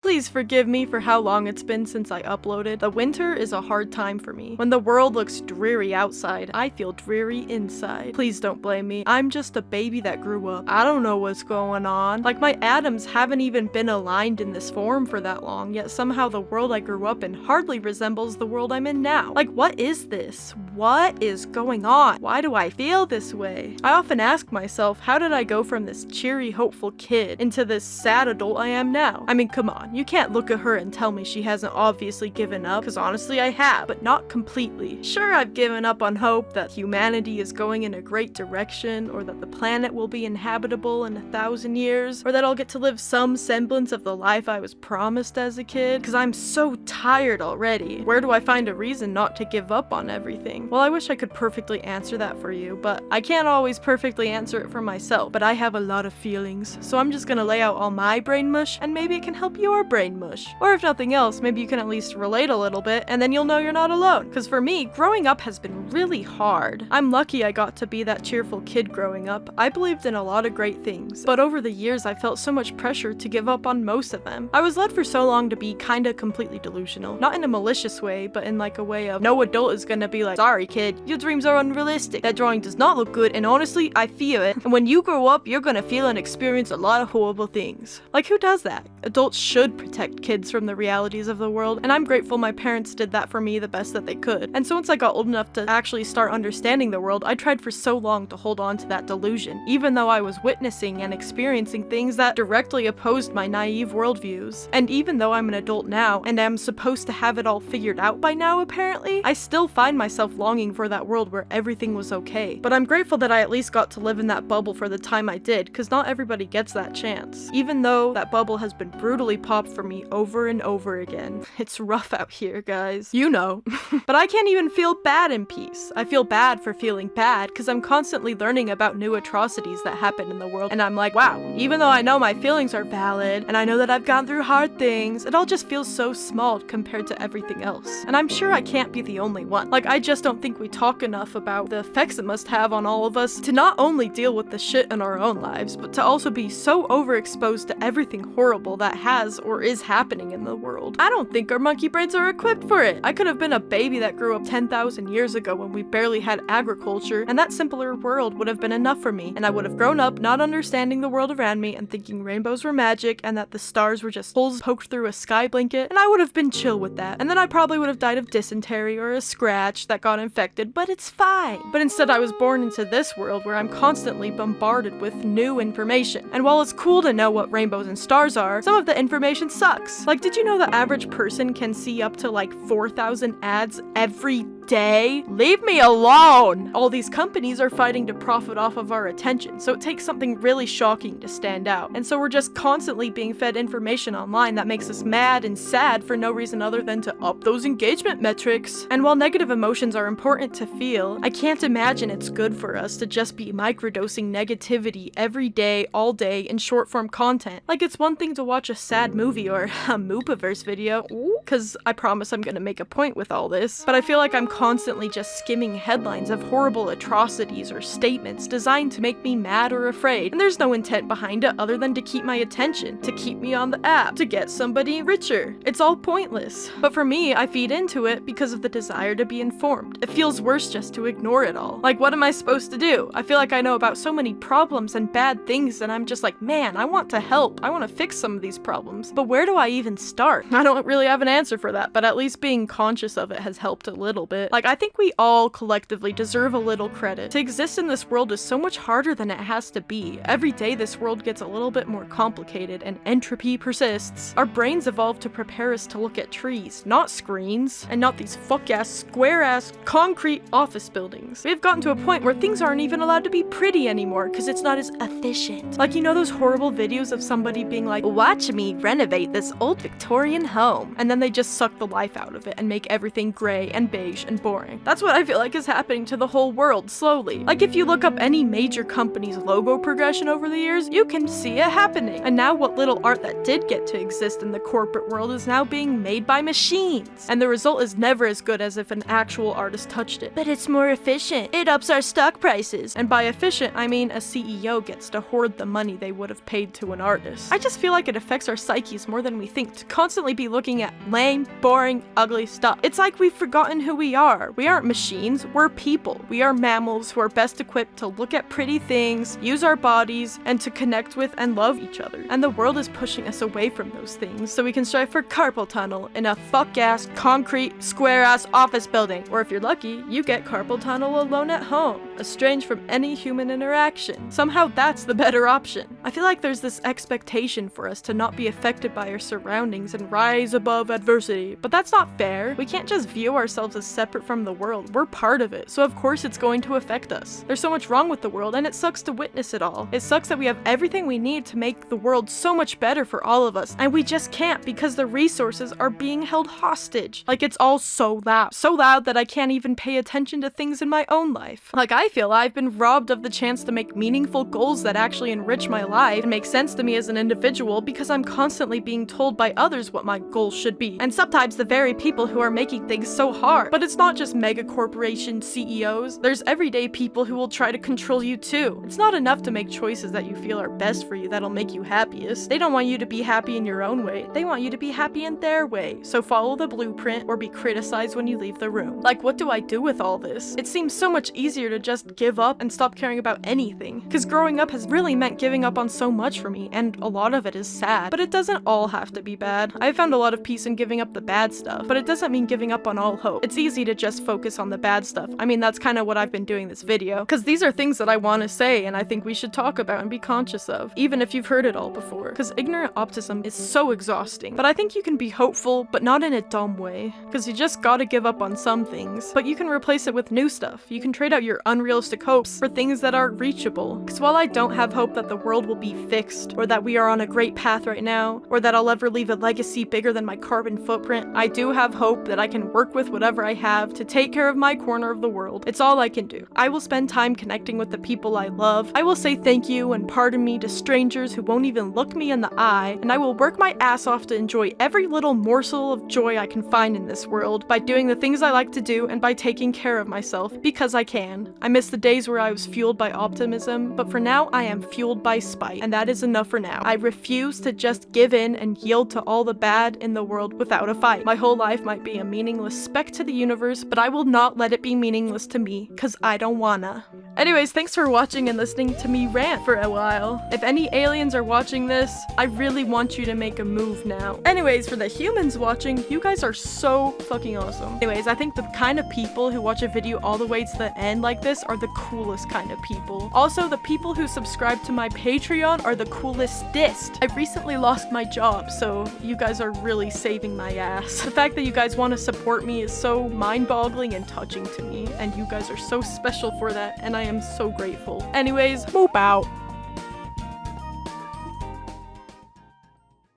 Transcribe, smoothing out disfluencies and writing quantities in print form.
Please forgive me for how long it's been since I uploaded. The winter is a hard time for me. When the world looks dreary outside, I feel dreary inside. Please don't blame me. I'm just a baby that grew up. I don't know what's going on. Like, my atoms haven't even been aligned in this form for that long, yet somehow the world I grew up in hardly resembles the world I'm in now. Like, what is this? What is going on? Why do I feel this way? I often ask myself, how did I go from this cheery, hopeful kid into this sad adult I am now? I mean, come on, you can't look at her and tell me she hasn't obviously given up, because honestly I have, but not completely. Sure, I've given up on hope that humanity is going in a great direction, or that the planet will be inhabitable in 1,000 years, or that I'll get to live some semblance of the life I was promised as a kid, because I'm so tired already. Where do I find a reason not to give up on everything? Well, I wish I could perfectly answer that for you, but I can't always perfectly answer it for myself, but I have a lot of feelings, so I'm just gonna lay out all my brain mush, and maybe it can help your brain mush. Or if nothing else, maybe you can at least relate a little bit, and then you'll know you're not alone. Because for me, growing up has been really hard. I'm lucky I got to be that cheerful kid growing up. I believed in a lot of great things, but over the years I felt so much pressure to give up on most of them. I was led for so long to be kinda completely delusional. Not in a malicious way, but in like a way of, no adult is gonna be like, sorry kid, your dreams are unrealistic. That drawing does not look good, and honestly, I feel it. And when you grow up, you're gonna feel and experience a lot of horrible things. Like, who does that? Adults should protect kids from the realities of the world, and I'm grateful my parents did that for me the best that they could. And so once I got old enough to actually start understanding the world, I tried for so long to hold on to that delusion, even though I was witnessing and experiencing things that directly opposed my naive worldviews. And even though I'm an adult now, and am supposed to have it all figured out by now apparently, I still find myself longing for that world where everything was okay. But I'm grateful that I at least got to live in that bubble for the time I did, because not everybody gets that chance. Even though that bubble has been brutally popped for me over and over again. It's rough out here, guys. You know. But I can't even feel bad in peace. I feel bad for feeling bad, because I'm constantly learning about new atrocities that happen in the world, and I'm like, wow, even though I know my feelings are valid, and I know that I've gone through hard things, it all just feels so small compared to everything else. And I'm sure I can't be the only one. Like, I just don't think we talk enough about the effects it must have on all of us to not only deal with the shit in our own lives, but to also be so overexposed to everything horrible that has or is happening in the world. I don't think our monkey brains are equipped for it. I could have been a baby that grew up 10,000 years ago when we barely had agriculture, and that simpler world would have been enough for me, and I would have grown up not understanding the world around me and thinking rainbows were magic and that the stars were just holes poked through a sky blanket, and I would have been chill with that. And then I probably would have died of dysentery or a scratch that got infected, but it's fine. But instead I was born into this world where I'm constantly bombarded with new information. And while it's cool to know what rainbows and stars are, some of the information sucks. Like, did you know the average person can see up to like 4,000 ads every day? Leave me alone! All these companies are fighting to profit off of our attention, so it takes something really shocking to stand out. And so we're just constantly being fed information online that makes us mad and sad for no reason other than to up those engagement metrics. And while negative emotions are important to feel, I can't imagine it's good for us to just be microdosing negativity every day, all day, in short form content. Like, it's one thing to watch a sad movie or a Moopaverse video, cause I promise I'm gonna make a point with all this, but I feel like I'm constantly just skimming headlines of horrible atrocities or statements designed to make me mad or afraid, and there's no intent behind it other than to keep my attention, to keep me on the app, to get somebody richer. It's all pointless. But for me, I feed into it because of the desire to be informed. It feels worse just to ignore it all. Like, what am I supposed to do? I feel like I know about so many problems and bad things, and I'm just like, man, I want to help. I want to fix some of these problems. But where do I even start? I don't really have an answer for that, but at least being conscious of it has helped a little bit. Like, I think we all collectively deserve a little credit. To exist in this world is so much harder than it has to be. Every day this world gets a little bit more complicated and entropy persists. Our brains evolved to prepare us to look at trees, not screens, and not these fuck-ass, square-ass, concrete office buildings. We've gotten to a point where things aren't even allowed to be pretty anymore because it's not as efficient. Like, you know those horrible videos of somebody being like, watch me renovate this old Victorian home, and then they just suck the life out of it and make everything gray and beige and and boring. That's what I feel like is happening to the whole world slowly. Like if you look up any major company's logo progression over the years, you can see it happening. And now what little art that did get to exist in the corporate world is now being made by machines. And the result is never as good as if an actual artist touched it. But it's more efficient. It ups our stock prices. And by efficient, I mean a CEO gets to hoard the money they would have paid to an artist. I just feel like it affects our psyches more than we think to constantly be looking at lame, boring, ugly stuff. It's like we've forgotten who we are. We aren't machines, we're people. We are mammals who are best equipped to look at pretty things, use our bodies, and to connect with and love each other. And the world is pushing us away from those things so we can strive for carpal tunnel in a fuck-ass, concrete, square-ass office building. Or if you're lucky, you get carpal tunnel alone at home, estranged from any human interaction. Somehow that's the better option. I feel like there's this expectation for us to not be affected by our surroundings and rise above adversity, but that's not fair. We can't just view ourselves as separate from the world. We're part of it, so of course it's going to affect us. There's so much wrong with the world, and it sucks to witness it all. It sucks that we have everything we need to make the world so much better for all of us, and we just can't because the resources are being held hostage. Like it's all so loud that I can't even pay attention to things in my own life. Like I feel I've been robbed of the chance to make meaningful goals that actually enrich my life and make sense to me as an individual because I'm constantly being told by others what my goals should be. And sometimes the very people who are making things so hard. But it's not just mega corporation CEOs. There's everyday people who will try to control you too. It's not enough to make choices that you feel are best for you that'll make you happiest. They don't want you to be happy in your own way. They want you to be happy in their way. So follow the blueprint or be criticized when you leave the room. Like what do I do with all this? It seems so much easier to just give up and stop caring about anything. Because growing up has really meant giving up on so much for me, and a lot of it is sad. But it doesn't all have to be bad. I found a lot of peace in giving up the bad stuff, but it doesn't mean giving up on all hope. It's easy to just focus on the bad stuff. I mean, that's kind of what I've been doing this video, because these are things that I want to say and I think we should talk about and be conscious of, even if you've heard it all before. Because ignorant optimism is so exhausting, but I think you can be hopeful, but not in a dumb way, because you just gotta give up on some things, but you can replace it with new stuff. You can trade out your unrealistic hopes for things that are reachable. Because while I don't have hope that the world will be fixed, or that we are on a great path right now, or that I'll ever leave a legacy bigger than my carbon footprint, I do have hope that I can work with whatever I have to take care of my corner of the world. It's all I can do. I will spend time connecting with the people I love. I will say thank you and pardon me to strangers who won't even look me in the eye, and I will work my ass off to enjoy every little morsel of joy I can find in this world by doing the things I like to do and by taking care of myself, because I can. I miss the days where I was fueled by optimism, but for now I am fueled by spite, and that is enough for now. I refuse to just give in and yield to all the bad in the world without a fight. My whole life might be a meaningless speck to the universe, but I will not let it be meaningless to me, cause I don't wanna. Anyways, thanks for watching and listening to me rant for a while. If any aliens are watching this, I really want you to make a move now. Anyways, for the humans watching, you guys are so fucking awesome. Anyways, I think the kind of people who watch a video all the way to the end like this are the coolest kind of people. Also, the people who subscribe to my Patreon are the coolest-ist. I've recently lost my job, so you guys are really saving my ass. The fact that you guys want to support me is so mind-boggling and touching to me, and you guys are so special for that, and I am so grateful. Anyways, moop out.